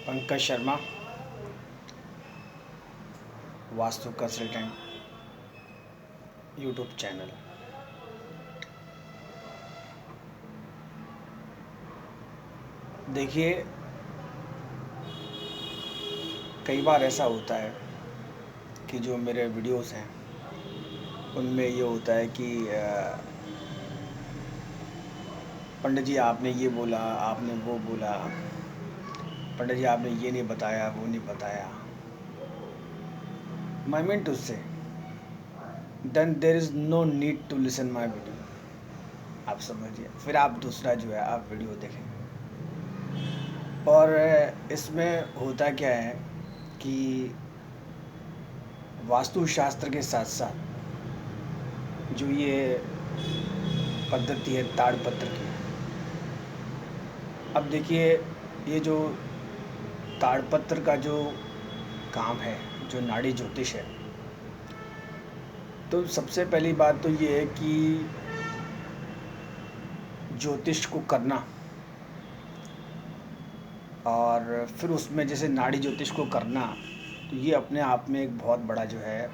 Pankaj Sharma, vastu consultant, YouTube channel. देखिए, कई बार ऐसा होता है कि जो मेरे वीडियोस हैं उनमें ये होता है कि पंडित जी आपने ये बोला, आपने वो बोला, पंडित जी आपने ये नहीं बताया, वो नहीं बताया। My mean to say then there is no need to listen my video. आप समझिए, फिर आप दूसरा जो है आप वीडियो देखें। और इसमें होता क्या है कि वास्तुशास्त्र के साथ साथ जो ये पद्धति है ताड़पत्र की, अब देखिए ये जो ताड़पत्र का जो काम है, जो नाड़ी ज्योतिष है, तो सबसे पहली बात तो ये है कि ज्योतिष को करना, और फिर उसमें जैसे नाड़ी ज्योतिष को करना, तो ये अपने आप में एक बहुत बड़ा जो है,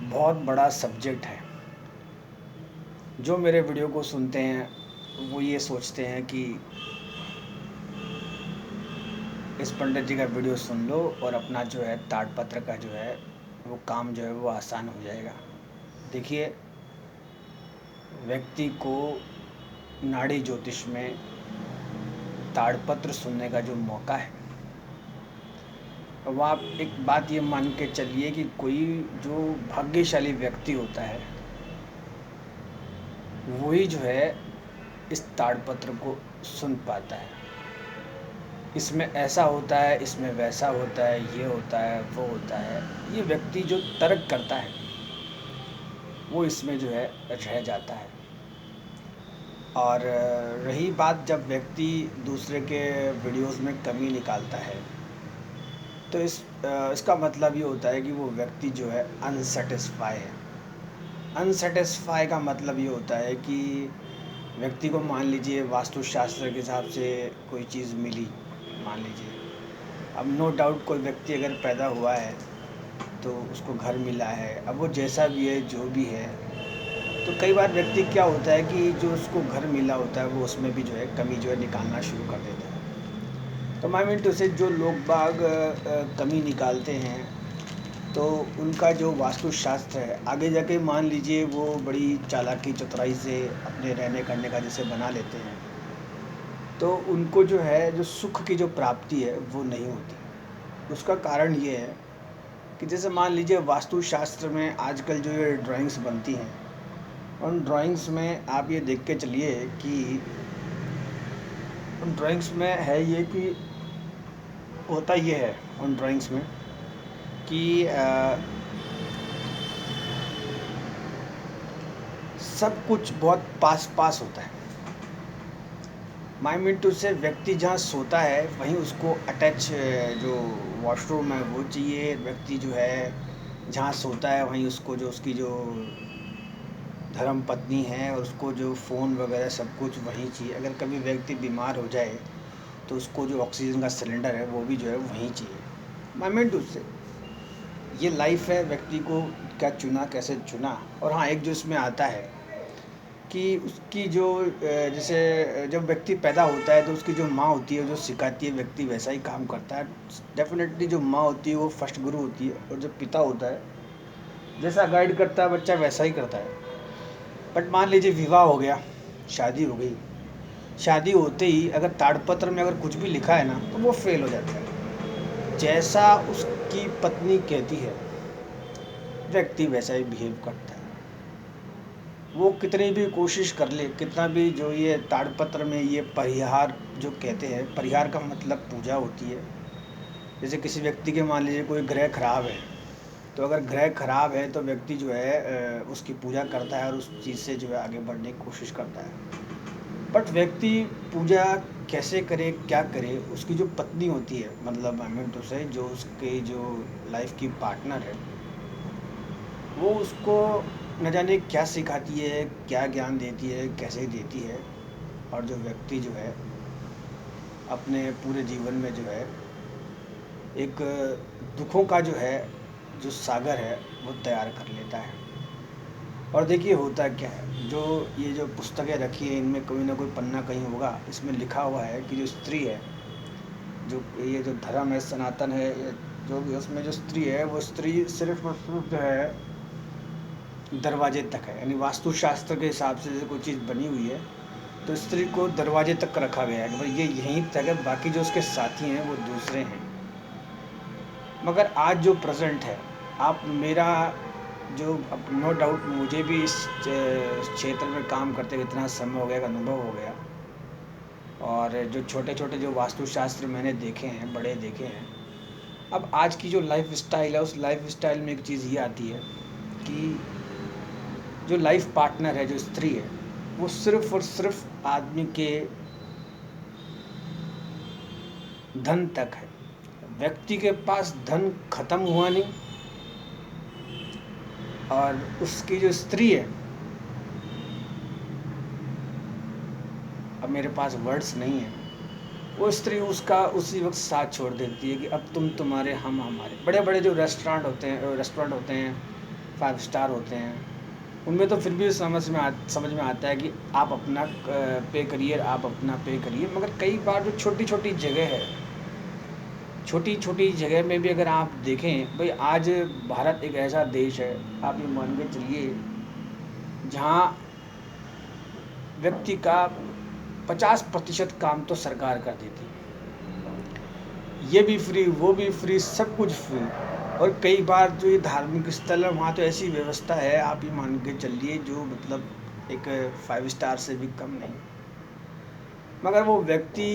बहुत बड़ा सब्जेक्ट है। जो मेरे वीडियो को सुनते हैं वो ये सोचते हैं कि इस पंडित जी का वीडियो सुन लो और अपना जो है ताड़पत्र का जो है वो काम जो है वो आसान हो जाएगा। देखिए, व्यक्ति को नाड़ी ज्योतिष में ताड़पत्र सुनने का जो मौका है, अब आप एक बात ये मान के चलिए कि कोई जो भाग्यशाली व्यक्ति होता है वही जो है इस ताड़पत्र को सुन पाता है। इसमें ऐसा होता है, इसमें वैसा होता है, ये होता है, वो होता है, ये व्यक्ति जो तर्क करता है वो इसमें जो है रह जाता है। और रही बात जब व्यक्ति दूसरे के वीडियोस में कमी निकालता है, तो इसका मतलब ये होता है कि वो व्यक्ति जो है अनसेटिस्फाई है। अनसेटिस्फाई का मतलब ये होता है कि व्यक्ति को मान लीजिए वास्तुशास्त्र के हिसाब से कोई चीज़ मिली, मान लीजिए, अब नो डाउट कोई व्यक्ति अगर पैदा हुआ है तो उसको घर मिला है, अब वो जैसा भी है, जो भी है, तो कई बार व्यक्ति क्या होता है कि जो उसको घर मिला होता है वो उसमें भी जो है कमी जो है निकालना शुरू कर देता है। तो मैं मीन टू से जो लोग बाग कमी निकालते हैं, तो उनका जो वास्तुशास्त्र है आगे जाके मान लीजिए वो बड़ी चालाकी चतुराई से अपने रहने करने का जैसे बना लेते हैं, तो उनको जो है जो सुख की जो प्राप्ति है वो नहीं होती। उसका कारण ये है कि जैसे मान लीजिए वास्तुशास्त्र में आजकल जो ये ड्राइंग्स बनती हैं, उन ड्राइंग्स में आप ये देख के चलिए कि उन ड्राइंग्स में है ये कि होता ये है उन ड्राइंग्स में कि सब कुछ बहुत पास पास होता है। माई मीन टू से व्यक्ति जहाँ सोता है वहीं उसको अटैच जो वॉशरूम है वो चाहिए। व्यक्ति जो है जहाँ सोता है वहीं उसको जो उसकी जो धर्म पत्नी है और उसको जो फ़ोन वगैरह सब कुछ वहीं चाहिए। अगर कभी व्यक्ति बीमार हो जाए तो उसको जो ऑक्सीजन का सिलेंडर है वो भी जो है वहीं चाहिए। माई मीन टू से ये लाइफ है, व्यक्ति को क्या चुना, कैसे चुना। और हाँ, एक जो इसमें आता है कि उसकी जो जैसे जब व्यक्ति पैदा होता है तो उसकी जो माँ होती है जो सिखाती है व्यक्ति वैसा ही काम करता है। डेफिनेटली जो माँ होती है वो फर्स्ट गुरु होती है, और जो पिता होता है जैसा गाइड करता है बच्चा वैसा ही करता है। बट मान लीजिए विवाह हो गया, शादी हो गई, शादी होते ही अगर ताड़पत्र में अगर कुछ भी लिखा है ना तो वो फेल हो जाता है। जैसा उसकी पत्नी कहती है व्यक्ति वैसा ही बिहेव करता है। वो कितनी भी कोशिश कर ले, कितना भी जो ये ताड़पत्र में ये परिहार जो कहते हैं, परिहार का मतलब पूजा होती है। जैसे किसी व्यक्ति के मान लीजिए कोई ग्रह खराब है, तो अगर ग्रह खराब है तो व्यक्ति जो है उसकी पूजा करता है और उस चीज़ से जो है आगे बढ़ने की कोशिश करता है। बट व्यक्ति पूजा कैसे करे, क्या करे, उसकी जो पत्नी होती है, मतलब आई मीन टू से जो उसके जो लाइफ की पार्टनर है, वो उसको न जाने क्या सिखाती है, क्या ज्ञान देती है, कैसे देती है। और जो व्यक्ति जो है अपने पूरे जीवन में जो है एक दुखों का जो है जो सागर है वो तैयार कर लेता है। और देखिए होता क्या है, जो ये जो पुस्तकें रखी है इनमें कोई ना कोई पन्ना कहीं होगा, इसमें लिखा हुआ है कि जो स्त्री है, जो ये जो धर्म है सनातन है, जो भी उसमें जो स्त्री है वो स्त्री सिर्फ और सिर्फ जो है दरवाजे तक है। यानी वास्तुशास्त्र के हिसाब से जैसे कोई चीज़ बनी हुई है तो स्त्री को दरवाजे तक रखा गया है कि भाई ये यहीं तक है, बाकी जो उसके साथी हैं वो दूसरे हैं। मगर आज जो प्रेजेंट है, आप मेरा जो अब नो डाउट मुझे भी इस क्षेत्र में काम करते हुए इतना समय हो गया, अनुभव हो गया, और जो छोटे छोटे जो वास्तुशास्त्र मैंने देखे हैं, बड़े देखे हैं। अब आज की जो लाइफ स्टाइल है, उस लाइफ स्टाइल में एक चीज़ ये आती है कि जो लाइफ पार्टनर है, जो स्त्री है, वो सिर्फ और सिर्फ आदमी के धन तक है। व्यक्ति के पास धन खत्म हुआ नहीं, और उसकी जो स्त्री है, अब मेरे पास वर्ड्स नहीं है, वो स्त्री उसका उसी वक्त साथ छोड़ देती है कि अब तुम तुम्हारे, हम हमारे। बड़े बड़े जो रेस्टोरेंट होते हैं 5 स्टार होते हैं, उनमें तो फिर भी समझ में आता है कि आप अपना पे करिए, आप अपना पे करिए। मगर कई बार जो छोटी छोटी जगह है, छोटी छोटी जगह में भी अगर आप देखें, भाई आज भारत एक ऐसा देश है, आप ये मान के चलिए, जहाँ व्यक्ति का 50% काम तो सरकार कर देती है। ये भी फ्री, वो भी फ्री, सब कुछ फ्री। और कई बार जो ये धार्मिक स्थल है वहाँ तो ऐसी व्यवस्था है, आप ये मान के चलिए, जो मतलब एक 5 स्टार से भी कम नहीं। मगर वो व्यक्ति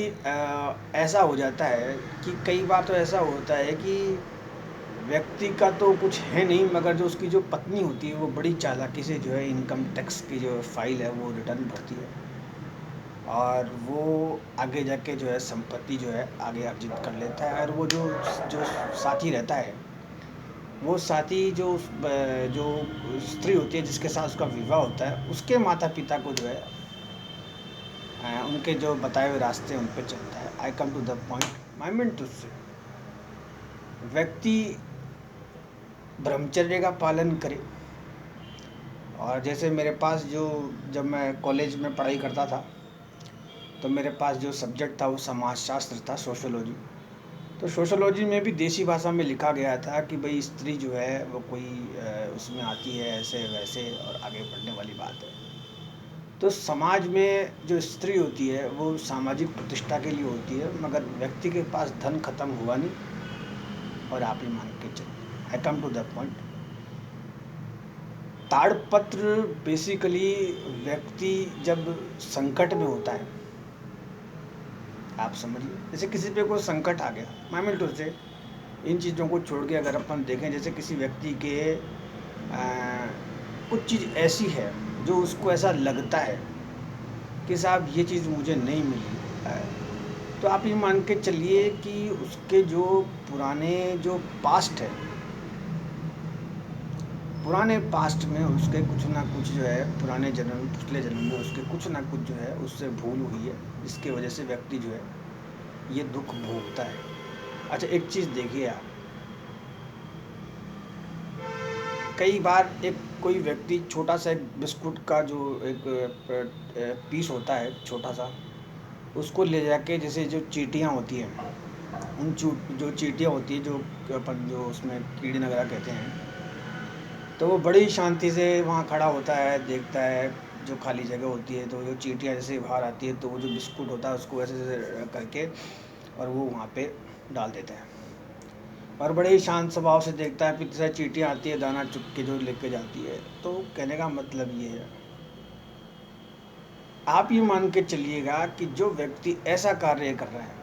ऐसा हो जाता है कि कई बार तो ऐसा होता है कि व्यक्ति का तो कुछ है नहीं, मगर जो उसकी जो पत्नी होती है वो बड़ी चालाकी से जो है इनकम टैक्स की जो फाइल है वो रिटर्न भरती है, और वो आगे जाके जो है संपत्ति जो है आगे अर्जित कर लेता है। और वो जो जो साथी रहता है, वो साथी जो स्त्री होती है जिसके साथ उसका विवाह होता है, उसके माता पिता को जो है उनके जो बताए हुए रास्ते उन पर चलता है। I come to the point, I mean to say व्यक्ति ब्रह्मचर्य का पालन करे। और जैसे मेरे पास जो, जब मैं कॉलेज में पढ़ाई करता था, तो मेरे पास जो सब्जेक्ट था वो समाजशास्त्र था, सोशोलॉजी। तो सोशोलॉजी में भी देसी भाषा में लिखा गया था कि भाई स्त्री जो है वो कोई उसमें आती है ऐसे वैसे, और आगे बढ़ने वाली बात है। तो समाज में जो स्त्री होती है वो सामाजिक प्रतिष्ठा के लिए होती है, मगर व्यक्ति के पास धन खत्म हुआ नहीं। और आप ही मान के चलिए, I come to the point, ताड़पत्र बेसिकली व्यक्ति जब संकट में होता है, आप समझिए, जैसे किसी पे कोई संकट आ गया, मैं मिनटों से इन चीज़ों को छोड़ के अगर अपन देखें, जैसे किसी व्यक्ति के कुछ चीज़ ऐसी है जो उसको ऐसा लगता है कि साहब ये चीज़ मुझे नहीं मिली, तो आप ये मान के चलिए कि उसके जो पुराने जो पास्ट है, पुराने पास्ट में उसके कुछ ना कुछ जो है, पुराने जन्म, पिछले जन्म में उसके कुछ ना कुछ जो है उससे भूल हुई है, जिसकी वजह से व्यक्ति जो है ये दुख भोगता है। अच्छा एक चीज़ देखिए आप, कई बार एक कोई व्यक्ति छोटा सा एक बिस्कुट का जो एक पीस होता है छोटा सा, उसको ले जाके, जैसे जो चींटियाँ होती हैं, उन जो चींटियाँ होती है, जो अपन जो उसमें कीड़े वगैरह कहते हैं, तो वो बड़ी शांति से वहाँ खड़ा होता है, देखता है जो खाली जगह होती है, तो जो चींटियाँ जैसे बाहर आती है तो वो जो बिस्कुट होता है उसको ऐसे करके और वो वहाँ पे डाल देता है, और बड़े ही शांत स्वभाव से देखता है। फिर से चींटियाँ आती है, दाना चुग के जो लेके जाती है। तो कहने का मतलब ये है, आप ये मान के चलिएगा कि जो व्यक्ति ऐसा कार्य कर रहा है,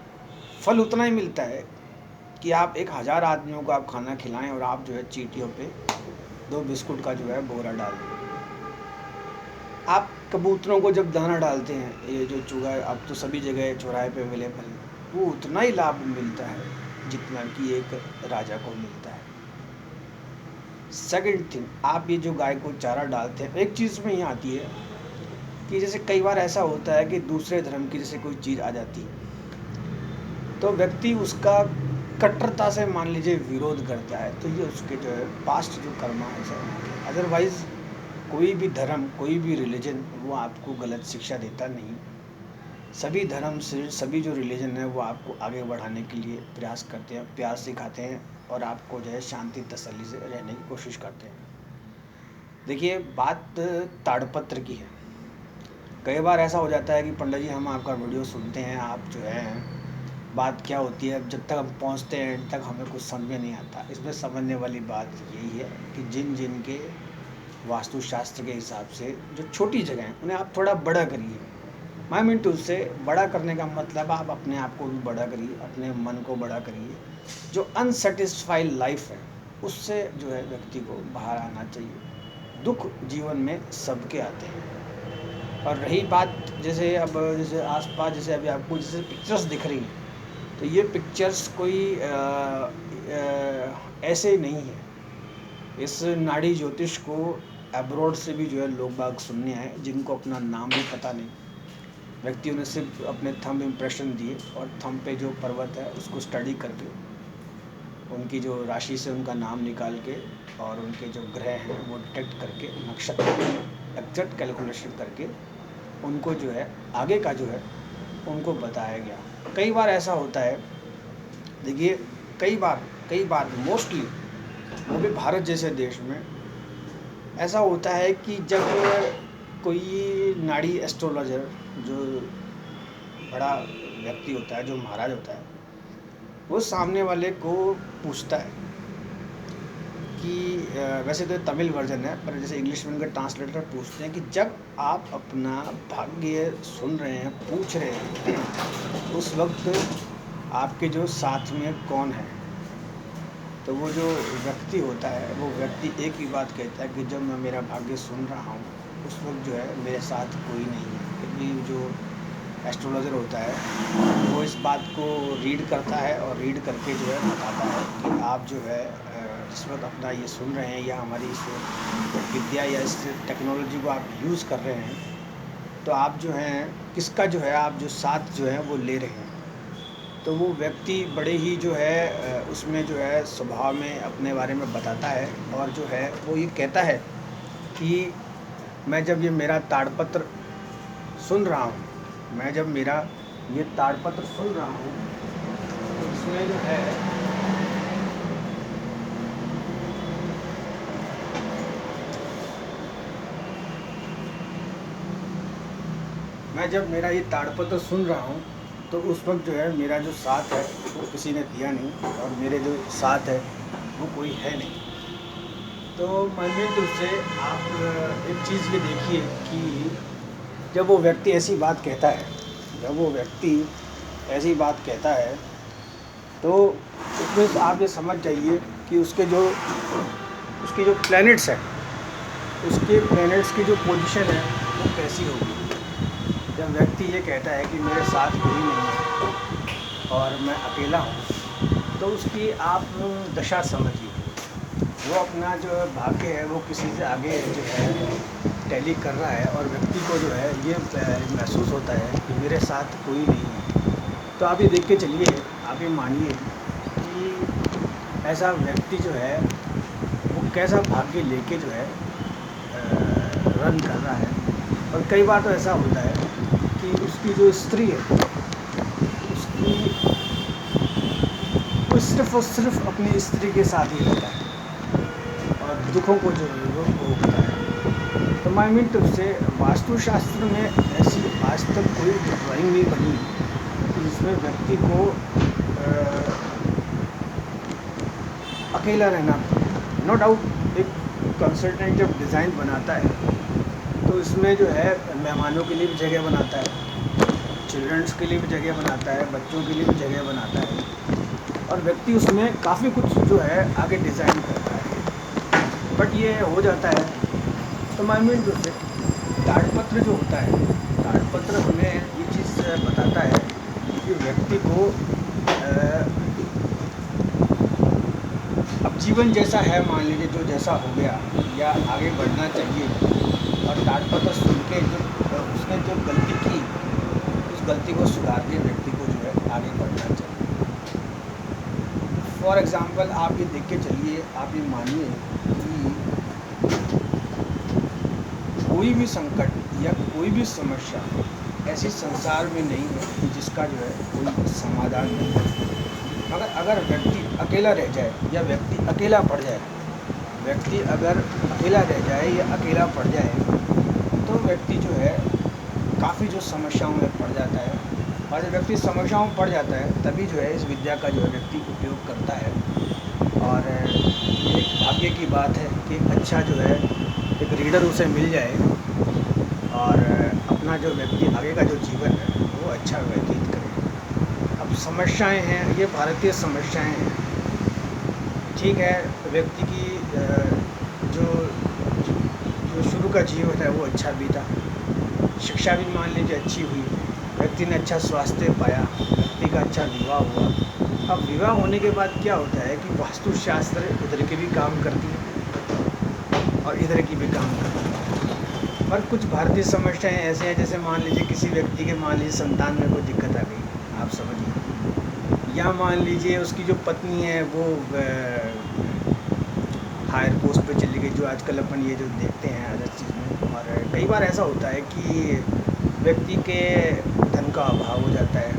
फल उतना ही मिलता है कि आप 1000 आदमियों को आप खाना खिलाएं और आप जो है चींटियों पे 2 बिस्कुट का जो है बोरा डाल दें। आप कबूतरों को जब दाना डालते हैं, ये जो चूहा अब तो सभी जगह चौराहे पे अवेलेबल है, वो उतना ही लाभ मिलता है जितना कि एक राजा को मिलता है। सेकंड थिंग, आप ये जो गाय को चारा डालते हैं, एक चीज़ में ये आती है कि जैसे कई बार ऐसा होता है कि दूसरे धर्म की जैसे कोई चीज़ आ जाती है, तो व्यक्ति उसका कट्टरता से मान लीजिए विरोध करता है, तो ये उसके जो है पास्ट जो कर्मा है सर। अदरवाइज़ कोई भी धर्म, कोई भी रिलीजन वो आपको गलत शिक्षा देता नहीं। सभी धर्म से, सभी जो रिलीजन है वो आपको आगे बढ़ाने के लिए प्रयास करते हैं, प्यार सिखाते हैं और आपको जो है शांति तसल्ली से रहने की कोशिश करते हैं। देखिए, बात ताड़पत्र की है। कई बार ऐसा हो जाता है कि पंडित जी हम आपका वीडियो सुनते हैं, आप जो है बात क्या होती है, जब तक हम पहुंचते हैं तब तक हमें कुछ समझ में नहीं आता। इसमें समझने वाली बात यही है कि जिन जिन के वास्तुशास्त्र के हिसाब से जो छोटी जगह हैं उन्हें आप थोड़ा बड़ा करिए। मैं मीन टू से बड़ा करने का मतलब आप अपने आप को भी बड़ा करिए, अपने मन को बड़ा करिए। जो अनसेटिस्फाइड लाइफ है उससे जो है व्यक्ति को बाहर आना चाहिए। दुख जीवन में सबके आते हैं। और रही बात जैसे अब जैसे आसपास जैसे अभी आपको जैसे पिक्चर्स दिख रही हैं, तो ये पिक्चर्स कोई ऐसे नहीं है। इस नाड़ी ज्योतिष को अब्रॉड से भी जो है लोग बाग सुनने आए, जिनको अपना नाम भी पता नहीं। व्यक्तियों ने सिर्फ अपने थंब इम्प्रेशन दिए और थंब पे जो पर्वत है उसको स्टडी करके, उनकी जो राशि से उनका नाम निकाल के और उनके जो ग्रह हैं वो डिटेक्ट करके, नक्षत्र एग्जैक्ट कैलकुलेशन करके उनको जो है आगे का जो है उनको बताया गया। कई बार ऐसा होता है, देखिए कई बार मोस्टली वो भी भारत जैसे देश में ऐसा होता है कि जब कोई नाड़ी एस्ट्रोलॉजर जो बड़ा व्यक्ति होता है, जो महाराज होता है, वो सामने वाले को पूछता है कि वैसे तो तमिल वर्जन है पर जैसे इंग्लिश में उनका ट्रांसलेटर पूछते हैं कि जब आप अपना भाग्य सुन रहे हैं, पूछ रहे हैं, उस वक्त आपके जो साथ में कौन है। तो वो जो व्यक्ति होता है वो व्यक्ति एक ही बात कहता है कि जब मैं मेरा भाग्य सुन रहा हूँ उस वक्त जो है मेरे साथ कोई नहीं है। क्योंकि जो एस्ट्रोलॉजर होता है वो इस बात को रीड करता है और रीड करके जो है बताता है कि आप जो है जिस वक्त अपना ये सुन रहे हैं या हमारी इस विद्या या इस टेक्नोलॉजी को आप यूज़ कर रहे हैं, तो आप जो हैं किसका जो है आप जो साथ जो है वो ले रहे हैं। तो वो व्यक्ति बड़े ही जो है उसमें जो है स्वभाव में अपने बारे में बताता है और जो है वो ये कहता है कि मैं जब ये मेरा ताड़पत्र सुन रहा हूँ, मैं जब मेरा ये ताड़पत्र सुन रहा हूँ तो इसमें जो है मैं जब मेरा ये ताड़पत्र सुन रहा हूँ तो उस वक्त जो है मेरा जो साथ है वो किसी ने दिया नहीं और मेरे जो साथ है वो कोई है नहीं। तो मनमीत रूप से आप एक चीज़ ये देखिए कि जब वो व्यक्ति ऐसी बात कहता है, जब वो व्यक्ति ऐसी बात कहता है तो उसमें आप ये समझ जाइए कि उसके जो प्लैनेट्स हैं, उसके प्लैनेट्स की जो पोजीशन है वो कैसी होगी। जब व्यक्ति ये कहता है कि मेरे साथ कोई नहीं है और मैं अकेला हूँ, तो उसकी आप दशा समझिए। वो अपना जो भाग्य है वो किसी से आगे जो है टैली कर रहा है और व्यक्ति को जो है ये महसूस होता है कि मेरे साथ कोई नहीं है। तो आप ये देख के चलिए, आप ये मानिए कि ऐसा व्यक्ति जो है वो कैसा भाग्य लेके जो है रन कर रहा है। और कई बार तो ऐसा होता है कि उसकी जो स्त्री है उसकी वो सिर्फ और सिर्फ अपनी स्त्री के साथ ही रहता है और दुखों को जो है वो भोगता है। तो मैं मीन टू से वास्तुशास्त्र में ऐसी आज तक कोई ड्राइंग नहीं बनी जिसमें व्यक्ति को अकेला रहना। नो डाउट एक कंसल्टेंट जब डिज़ाइन बनाता है तो इसमें जो है मेहमानों के लिए भी जगह बनाता है, चिल्ड्रंस के लिए भी जगह बनाता है, बच्चों के लिए भी जगह बनाता है और व्यक्ति उसमें काफ़ी कुछ जो है आगे डिज़ाइन करता है। बट ये हो जाता है तो मैं मीन जो से ताड़पत्र जो होता है, ताड़पत्र हमें ये चीज़ बताता है कि व्यक्ति को अब जीवन जैसा है, मान लीजिए जो जैसा हो गया या आगे बढ़ना चाहिए और ताड़पत्र सुन के जो उसने जो गलती की उस गलती को सुधार के व्यक्ति को जो है आगे बढ़ना चाहिए। फॉर एग्ज़ाम्पल आप ये देख के चलिए, आप ये मानिए कि कोई भी संकट या कोई भी समस्या ऐसी संसार में नहीं है कि जिसका जो है कोई समाधान नहीं है। मगर अगर व्यक्ति अकेला रह जाए या व्यक्ति अकेला पड़ जाए, व्यक्ति अगर अकेला रह जाए या अकेला पड़ जाए तो व्यक्ति जो है काफ़ी जो समस्याओं में पड़ जाता है। और जब व्यक्ति समस्याओं में पड़ जाता है तभी जो है इस विद्या का जो है व्यक्ति उपयोग करता है। और ये एक भाग्य की बात है कि अच्छा जो है एक रीडर उसे मिल जाए और अपना जो व्यक्ति आगे का जो जीवन है वो अच्छा व्यतीत करे। अब समस्याएं हैं, ये भारतीय समस्याएं हैं। ठीक है, व्यक्ति की जो जो शुरू का जीवन है वो अच्छा बीता, शिक्षा भी मान लीजिए अच्छी हुई, व्यक्ति ने अच्छा स्वास्थ्य पाया, व्यक्ति का अच्छा विवाह हुआ। अब विवाह होने के बाद क्या होता है कि वास्तुशास्त्र उधर की भी काम करती है और इधर की भी काम करती है। पर कुछ भारतीय समस्याएं ऐसे हैं, जैसे मान लीजिए किसी व्यक्ति के मान लीजिए संतान में कोई दिक्कत आ गई, आप समझिए, या मान लीजिए उसकी जो पत्नी है वो हायर पोस्ट पे चली गई, जो आजकल अपन ये जो देखते हैं हर चीज़ में। और कई बार ऐसा होता है कि व्यक्ति के धन का अभाव हो जाता है,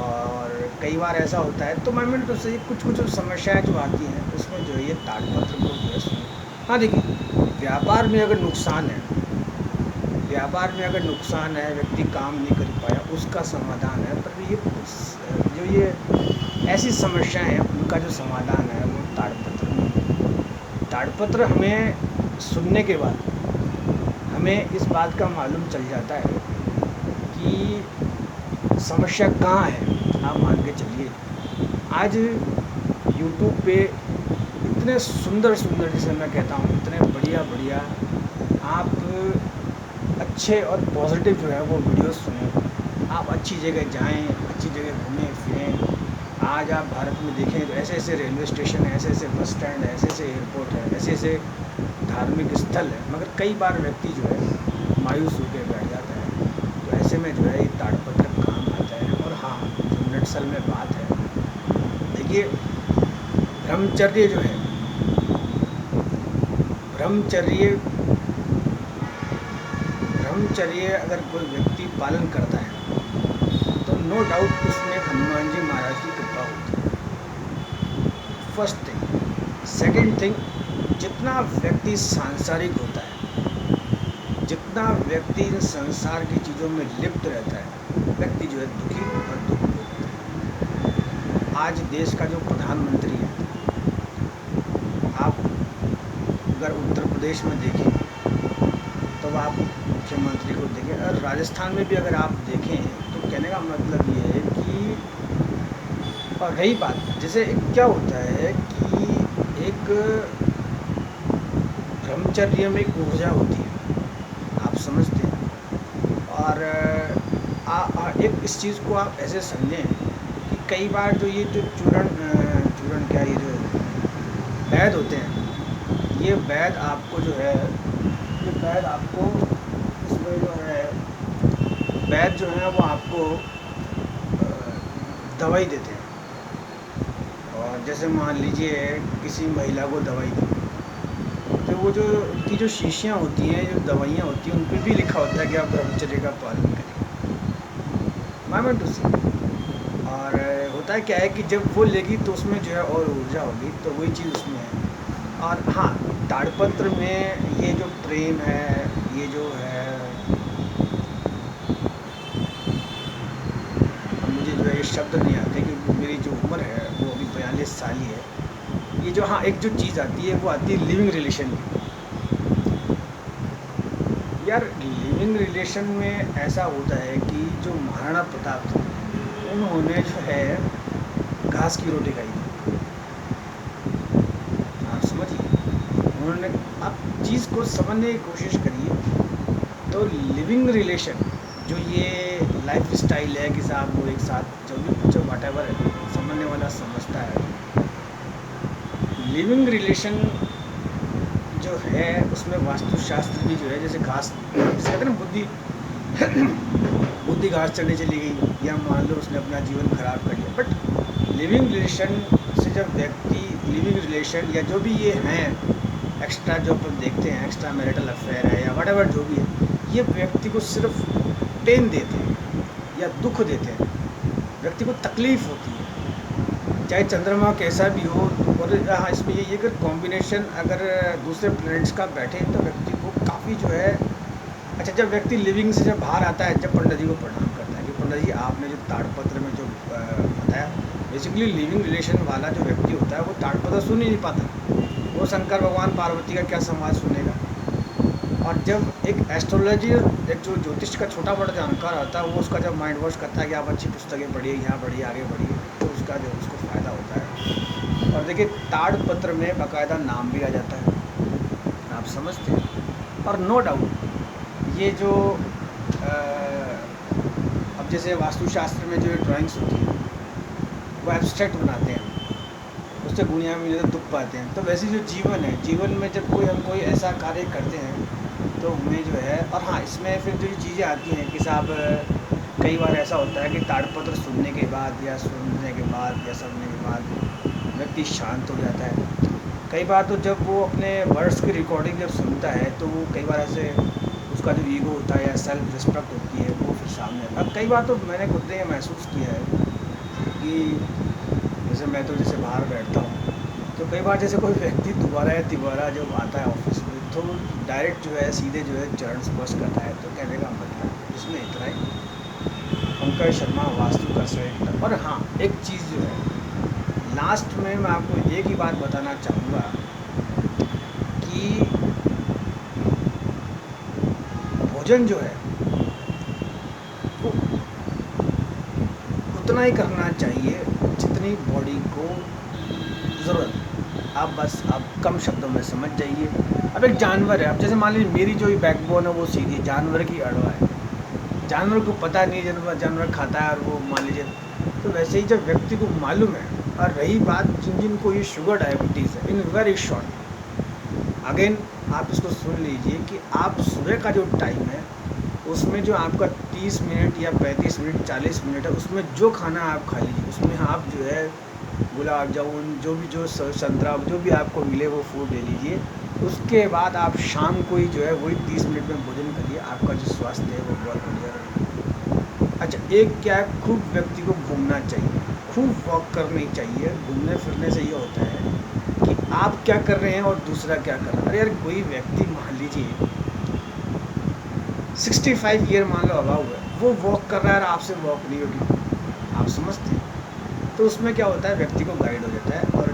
और कई बार ऐसा होता है। तो मैं तो से कुछ समस्याएं जो आती हैं उसमें जो है ये ताड़पत्र को जो है सुनो। हाँ देखिए, व्यापार में अगर नुकसान है, व्यापार में अगर नुकसान है, व्यक्ति काम नहीं कर पाया, उसका समाधान है। पर ये जो ये ऐसी समस्याएं हैं उनका जो समाधान है वो ताड़पत्र में। ताड़पत्र हमें सुनने के बाद हमें इस बात का मालूम चल जाता है कि समस्या कहाँ है। आप मान के चलिए, आज यूट्यूब पे इतने सुंदर जिसे मैं कहता हूँ, इतने बढ़िया आप अच्छे और पॉजिटिव जो है वो वीडियोस सुने। आप अच्छी जगह जाएं, अच्छी जगह घूमें फिरें। आज आप भारत में देखें तो ऐसे रेलवे स्टेशन है, ऐसे बस स्टैंड है, ऐसे एयरपोर्ट है, ऐसे धार्मिक स्थल है, मगर कई बार व्यक्ति जो है मायूस होकर बैठ जाता है। तो ऐसे में जो है ये ताड़पत्र काम आता है। और हाँ, जो नटसल में बात है, देखिए ब्रह्मचर्य जो है, ब्रह्मचर्य अगर कोई व्यक्ति पालन करता है तो नो डाउट उसमें हनुमान जी महाराज की कृपा होती है। First thing. सेकंड थिंग, जितना व्यक्ति सांसारिक होता है, जितना व्यक्ति संसार की चीज़ों में लिप्त रहता है, व्यक्ति जो है दुखी और दुख होता है। आज देश का जो प्रधानमंत्री है, आप अगर उत्तर प्रदेश में देखें तो आप मुख्यमंत्री को देखें, और राजस्थान में भी अगर आप देखें तो कहने का मतलब ये है कि, और रही बात, जैसे क्या होता है कि एक ब्रह्मचर्य में एक ऊर्जा होती है, आप समझते हैं। और एक इस चीज़ को आप ऐसे समझें कि कई बार जो ये जो चूर्ण क्या, ये जो वैद होते हैं, ये वैद आपको जो है, ये वैद आपको इसमें जो है, वैद जो है वो आपको दवाई देते हैं। और जैसे मान लीजिए किसी महिला को दवाई दी, तो वो जो उनकी जो शीशियाँ होती हैं, जो दवाइयाँ होती हैं, उन पर भी लिखा होता है कि आप ब्रह्मचर्य का पालन करें। मैं टू से, और होता है क्या है कि जब वो लेगी तो उसमें जो है और ऊर्जा होगी, तो वही चीज़ उसमें है। और हाँ, ताड़पत्र में ये जो प्रेम है, ये जो है, मुझे जो है ये शब्द नहीं आते कि मेरी जो उम्र है वो अभी 42 साल ही है। ये जो, हाँ, एक जो चीज़ आती है वो आती है लिविंग रिलेशन की। यार लिविंग रिलेशन में ऐसा होता है कि जो महाराणा प्रताप थे, उन्होंने जो है घास की रोटी खाई थी, आप समझिए। उन्होंने, आप चीज़ को समझने की कोशिश करिए। तो लिविंग रिलेशन जो ये लाइफ स्टाइल है कि साहब वो एक साथ जो वाट एवर है, समझने वाला समझता है। लिविंग रिलेशन जो है उसमें वास्तुशास्त्र भी जो है, जैसे घास, जैसे कहते हैं ना, बुद्धि घास चढ़ने चली गई, या मान लो उसने अपना जीवन खराब कर लिया। बट लिविंग रिलेशन से जब व्यक्ति लिविंग रिलेशन या जो भी ये हैं एक्स्ट्रा जो अपन देखते हैं एक्स्ट्रा मैरिटल अफेयर है या वट जो भी है, ये व्यक्ति को सिर्फ पेन देते हैं या दुख देते हैं, व्यक्ति को तकलीफ़ होती है, चाहे चंद्रमा कैसा भी हो। और हाँ, इसमें ये अगर कॉम्बिनेशन अगर दूसरे प्लैनेट्स का बैठे तो व्यक्ति को काफ़ी जो है अच्छा, जब व्यक्ति लिविंग से जब बाहर आता है, जब पंडित जी को प्रणाम करता है कि पंडित जी आपने जो ताड़पत्र में जो बताया, बेसिकली लिविंग रिलेशन वाला जो व्यक्ति होता है वो ताड़पत्र सुन ही नहीं पाता, वो शंकर भगवान पार्वती का क्या संवाद सुनेगा। और जब एक एस्ट्रोलॉजी एक जो ज्योतिष का छोटा बड़ा जानकार आता है वो उसका जब माइंड वॉश करता है कि आप अच्छी पुस्तकें पढ़िए, यहाँ पढ़िए, आगे बढ़िए, तो उसका जो उसको फ़ायदा होता है। और देखिए ताड़पत्र में बाकायदा नाम भी आ जाता है, आप समझते हैं। और नो डाउट ये जो अब जैसे वास्तुशास्त्र में जो ड्राइंग्स होती है वो एब्स्ट्रैक्ट बनाते हैं, उससे दुनिया में ज़्यादा दुख पाते हैं। तो वैसे जो जीवन है, जीवन में जब हम कोई ऐसा कार्य करते हैं तो हमें जो है, और हाँ इसमें फिर जो चीज़ें आती हैं कि साहब कई बार ऐसा होता है कि ताड़पत्र सुनने के बाद या सुनने के बाद व्यक्ति शांत हो जाता है। कई बार तो जब वो अपने वर्ड्स की रिकॉर्डिंग जब सुनता है तो वो कई बार ऐसे उसका जो ईगो होता है या सेल्फ रिस्पेक्ट होती है वो फिर सामने आता है। अब कई बार तो मैंने खुद ने ये महसूस किया है कि जैसे मैं तो जैसे बाहर बैठता हूँ तो कई बार जैसे कोई व्यक्ति दोबारा जब आता है ऑफिस में तो डायरेक्ट जो है सीधे जो है चरण स्पर्श करता है, तो कहने का मतलब इसमें इतना ही। पंकज शर्मा वास्तु का श्रेष्ठ। और हाँ एक चीज़ जो है लास्ट में मैं आपको एक ही बात बताना चाहूँगा कि भोजन जो है वो उतना ही करना चाहिए जितनी बॉडी को ज़रूरत। आप बस आप कम शब्दों में समझ जाइए। अब एक जानवर है, अब जैसे मान लीजिए मेरी जो बैकबोन है वो सीधी, जानवर की अड़वा है, जानवर को पता नहीं जानवर खाता है और वो मान लीजिए। तो वैसे ही जब व्यक्ति को मालूम है, और रही बात जिनको ये शुगर डायबिटीज़ है, इन वेरी शॉर्ट अगेन आप इसको सुन लीजिए कि आप सुबह का जो टाइम है उसमें जो आपका 30 मिनट या 35 मिनट 40 मिनट है, उसमें जो खाना आप खा लीजिए, उसमें आप जो है गुलाब जामुन जो भी जो संतरा जो भी आपको मिले वो फूड ले लीजिए। उसके बाद आप शाम को ही जो है वही 30 मिनट में भोजन करिए, आपका जो स्वास्थ्य है वो बहुत बढ़िया रहेगा। अच्छा एक क्या है, खूब व्यक्ति को घूमना चाहिए, खूब वॉक करनी चाहिए। घूमने फिरने से ये होता है कि आप क्या कर रहे हैं और दूसरा क्या कर रहा है। अरे यार कोई व्यक्ति मान लीजिए 65 ईयर मान लो अभाव है, वो वॉक कर रहा है और आपसे वॉक नहीं होगी, आप समझते हैं। तो उसमें क्या होता है व्यक्ति को गाइड हो जाता है और